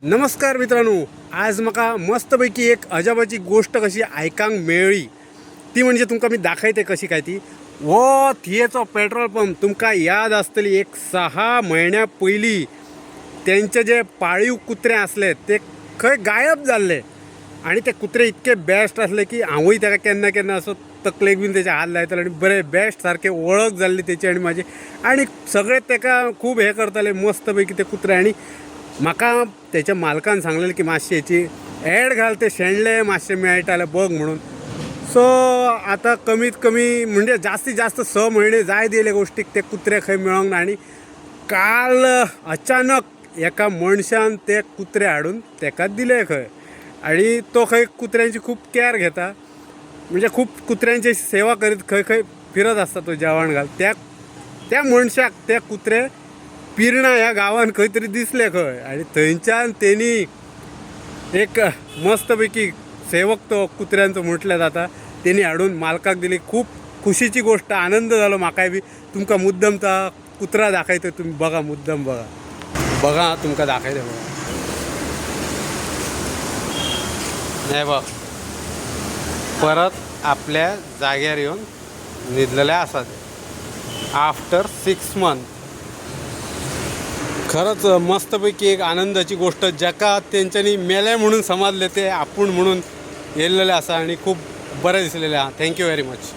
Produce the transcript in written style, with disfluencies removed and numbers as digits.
नमस्कार मित्रांनो, आज म्हाका मस्तपैकी एक अजाबाची गोष्ट कशी आयकांक मेळ्ळी ती म्हणजे तुमकां मी दाखयते कशी काय ती। वो थियेचो पेट्रोल पंप तुमकां याद आसतली, एक 6 महिन्या पयलीं त्यांचे जे पाळीव कुत्रे आसले ते खंय गायब जाल्ले आणि ते कुत्रे इतके बेस्ट असले की हांवूय ताका केन्ना केन्ना असो तकलेक बीन त्याचे हात लायताले आणि बरे बेस्ट सारखे वळख जाल्ली त्याची आणि माझी, आणि सगळे ताका खूब हे करताले मस्तपैकी ते कुत्रे। आणि म्हाका त्याच्या मालकान सांगलेलें की मातशें हेची ॲड घाल, ते शेणले मातशें मेळटाले बघ म्हणून। सो आता कमीत कमी म्हणजे जास्तीत जास्त 6 महिने जाय दिले गोष्टीक ते कुत्रे खंय मेळोंक ना। आणि काल अचानक एका मनशान ते कुत्रे हाडून ताका दिले खंय, आणि तो खंय कुत्र्यांची खूब केअर घेता, म्हणजे खूब कुत्र्यांची सेवा करीत खंय खंय फिरत आसता तो जेवण घाल। त्या मनशाक ते कुत्रे पिरणा ह्या गांवान खंय तरी दिसले खंय, आणि थंयच्यान तेणी एक मस्तपैकी सेवक तो कुत्र्यांचो म्हटलें जाता तेणी हाडून मालकाक दिली। खूब खुशीची गोष्ट, आनंद जालो म्हाकाय बी। तुमकां मुद्दम ता कुत्रा दाखयता, तुम्ही बघा, मुद्दम बघा तुमकां दाखयता बघा। हे बघ परत आपल्या जाग्यार येवन न्हिदलेले आसा ते आफ्टर 6 मंथ। खरंच मस्तपैकी एक आनंदाची गोष्ट, जाका तेंच्यांनी मेले म्हणून समजले ते आपूण म्हणून येयल्लेले आसा आणि खूब बरें दिसलेले आहा। Thank you very much.